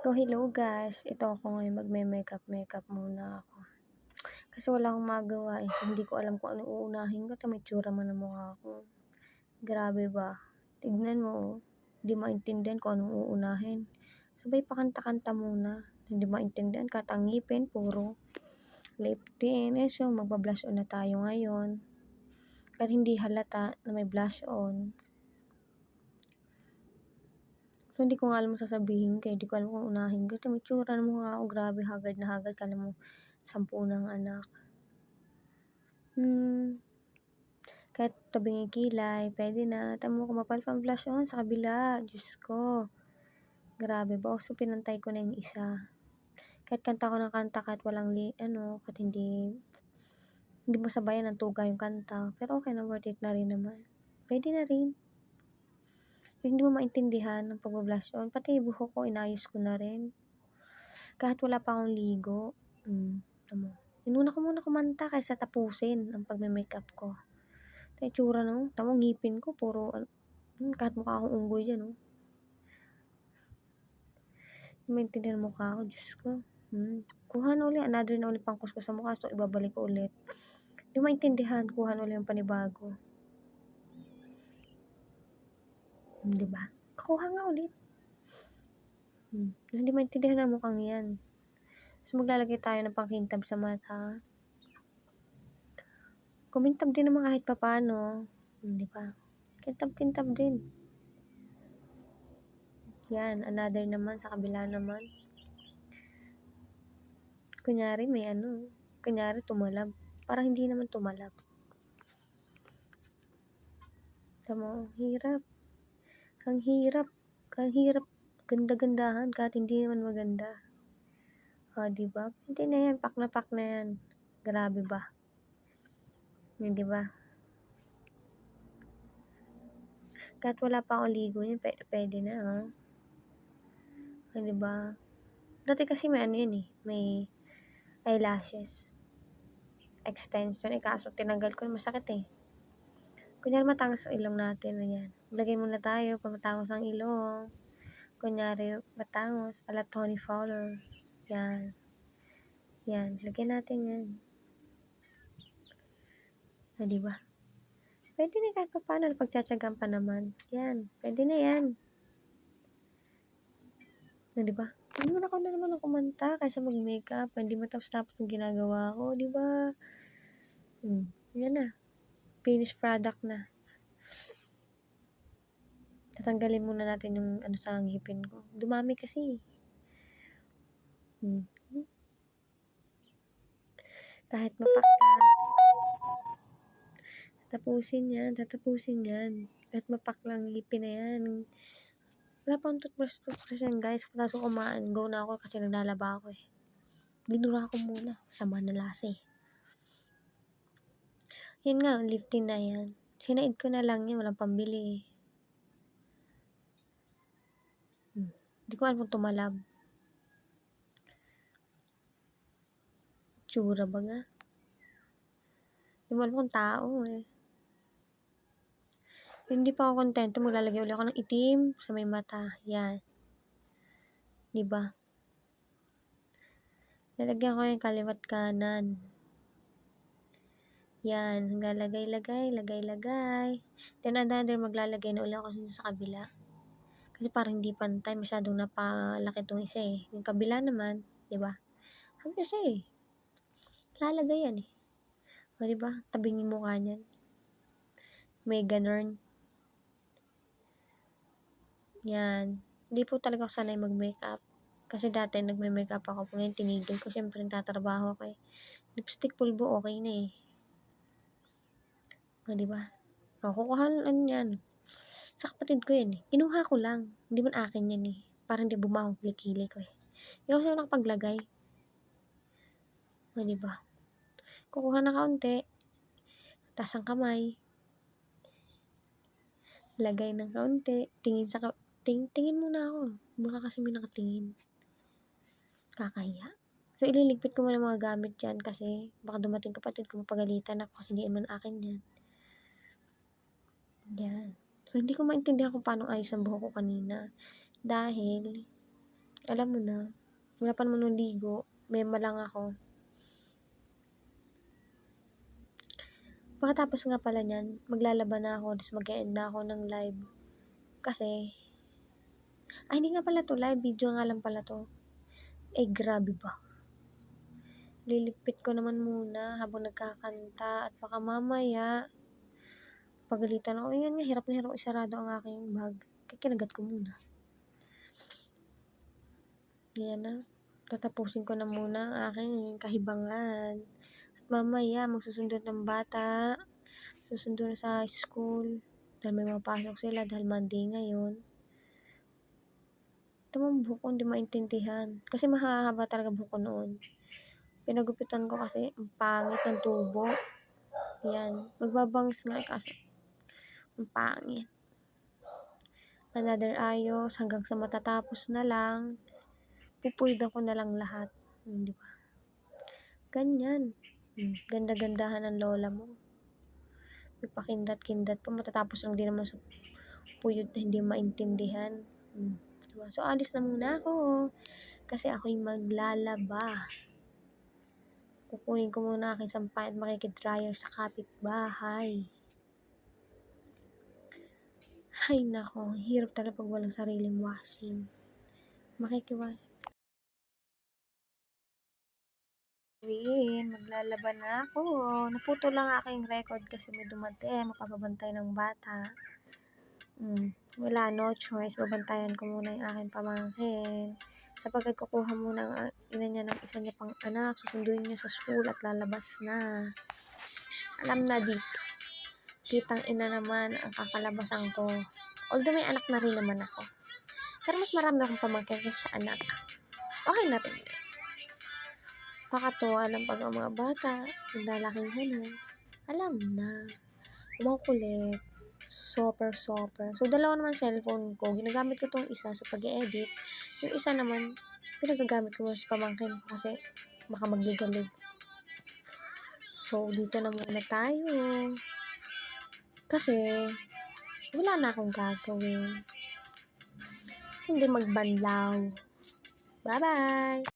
Hello guys. Ito ako ngayon magme-makeup muna ako. Kasi wala akong magawa so hindi ko alam kung anong uunahin ko. May tsura man ang mukha ko. Grabe ba? Tignan mo, hindi maintindihan kung anong uunahin. Sabay pa kanta-kanta muna. Hindi maintindihan kahit ang ngipin, puro lip tint. So magba-blush on na tayo ngayon. Kahit hindi halata na may blush on. So, hindi ko nga alam sasabihin ko hindi ko alam kung unahin ko. May tsura ng mukha ko, grabe, haggard na haggard. Kala mo, 10 ng anak. Kahit tabing yung kilay, pwede na. Tamo ko mapal pang blush on sa kabila. Diyos ko. Grabe ba? So, pinantay ko na yung isa. Kahit kanta ko ng kanta, kahit walang kahit hindi masabayan ng tuga yung kanta. Pero okay na, worth it na rin naman. Pwede na rin. Hindi mo maintindihan ng pag-blush on. Pati yung buhok ko, inayos ko na rin. Kahit wala pa akong ligo. Tamo. Inuna ko muna kumanta kaysa tapusin ang pagme-makeup ko. Ito yung tsura tamo ngipin ko, puro, kahit mukha akong unggoy dyan, maintindihan mukha ko, Diyos ko. Kuha na ulit, another na ulit pang kuskus sa mukha, so ibabalik ko ulit. Hindi maintindihan, kuha na ulit yung panibago. Diba? Kuha nga ulit. Hindi maintindihan ang mukhang yan. So maglalagay tayo ng pangkintab sa mata. Kumintab din naman kahit papano. Di ba? Kintab-kintab din. Yan, another naman sa kabila naman. Kunyari kunyari tumalab. Parang hindi naman tumalab. Tama, hirap. Ang hirap. Ganda-gandahan kahit hindi naman maganda. Diba? Hindi na yan, pak na yan. Grabe ba? Hindi ba? Kahit wala pa akong ligo yun, pwede na, Diba? Dati kasi may may eyelashes. Extension. Kaso tinanggal ko, masakit Kunyari matangos ang ilong natin, ayan. Lagay muna tayo pag matangos ang ilong. Kunyari matangos, ala Tony Fowler. Yan. Yan, lagyan natin yan. Diba? Pwede na kahit paano, pagtsatsagan pa naman. Yan, pwede na yan. Diba? Ano na naman ako kumanta kaysa mag-makeup. Hindi matapos-tapos yung ginagawa ko, diba? Yan na. Finished product na. Tatanggalin muna natin yung sa ngipin ko. Dumami kasi. Kahit mapakta. Tatapusin yan. Kahit mapaklang ngipin na yan. Wala pang toothbrush yan, guys. Tapos kumaan. Go na ako kasi naglalaba ako Dinura ko muna. Sama na lasa Yan nga, lifting na yan. Sinaid ko na lang yan. Walang pambili Hindi ko alam kung tumalab. Tsura ba nga? Hindi mo alam kung tao Hindi pa ako kontento. Maglalagay ulit ako ng itim sa may mata. Yan. Diba? Lalagyan ko yung kaliwat kanan. Yan. Lagay. Then another maglalagay na ulit ako sa kabila. Kasi parang hindi pantay. Masyadong napalaki itong isa Yung kabila naman, diba? Sabi kasi lalagay yan diba? Tabing yung mukha niyan. May ganun. Yan. Hindi po talaga ako sanay mag-makeup. Kasi dati nagme-makeup ako. Ngayon tinigil ko. Siyempre nagtatrabaho ako Lipstick pulbo okay na diba? Kukuhaan yan. Sa kapatid ko yan Kinuha ko lang. Hindi man akin yan Parang hindi bumahong kilikili ko Hindi ako sa'yo nakapaglagay. Diba? Kukuha na kaunti. Taas ang kamay. Lagay ng kaunti. Tingin muna ako. Baka kasi may nakatingin. Kakahiya. So, ililigpit ko muna mga gamit dyan kasi baka dumating kapatid ko mapagalitan ako kasi hindi naman akin yan. Yan. So, hindi ko maintindihan kung paano ayos ang buhok ko kanina. Dahil, Alam mo na, wala pa naman naligo, mema lang ako. Pagkatapos nga pala niyan, maglalaba na ako, tapos mag-e-end na ako ng live. Kasi, hindi nga pala 'to live, video nga lang pala 'to. Grabe ba? Liligpit ko naman muna habang nagkakanta at baka mamaya pagalitan ako. Yun nga, hirap na hirap isarado ang aking bag. Kaya kinagat ko muna. Ayan na. Tatapusin ko na muna ang aking kahibangan. At mamaya, magsusundo ng bata. Susundo na sa school. Dahil may mapasok sila dahil Monday ngayon. Ito mong buhok ko hindi maintindihan. Kasi mahahaba talaga buhok ko noon. Pinagupitan ko kasi ang pangit ng tubo. Yan. Magbabangs nga kasi. Ang pangit. Another ayos hanggang sa matatapos na lang. Pupuydan ko na lang lahat. Di ba? Ganyan. Ganda-gandahan ng lola mo. May pakindat-kindat pa. Matatapos lang din naman sa puyod na hindi maintindihan. Diba? So, alis na muna ako. Kasi ako'y maglalaba. Kukunin ko muna aking sampay at makikidryer sa kapitbahay. Ay nako, hirap talaga pag walang sariling washing. Maglalaba na ako. Naputo lang aking record kasi may dumating, mapapabantay ng bata. Wala, no choice. Babantayan ko muna yung aking pamangkin. Sapagkat kukuha muna ang ina niya ng isa niya pang anak, susunduin niya sa school at lalabas na. Alam na this. Kitang ina naman ang kakalabasan ko. Although may anak na rin naman ako. Pero mas marami akong pamangkin kaysa anak. Okay na rin. Pakatuwa lang pag ang mga bata, naglalaking hanan. Alam na. Ibang kulit. Super. So, dalawa naman cellphone ko. Ginagamit ko tong isa sa pag-edit. Yung isa naman, pinagagamit ko sa pamangkin ko kasi baka magligalig. So, dito na muna tayo. Kasi, wala na akong gagawin. Hindi magbanlaw. Bye-bye!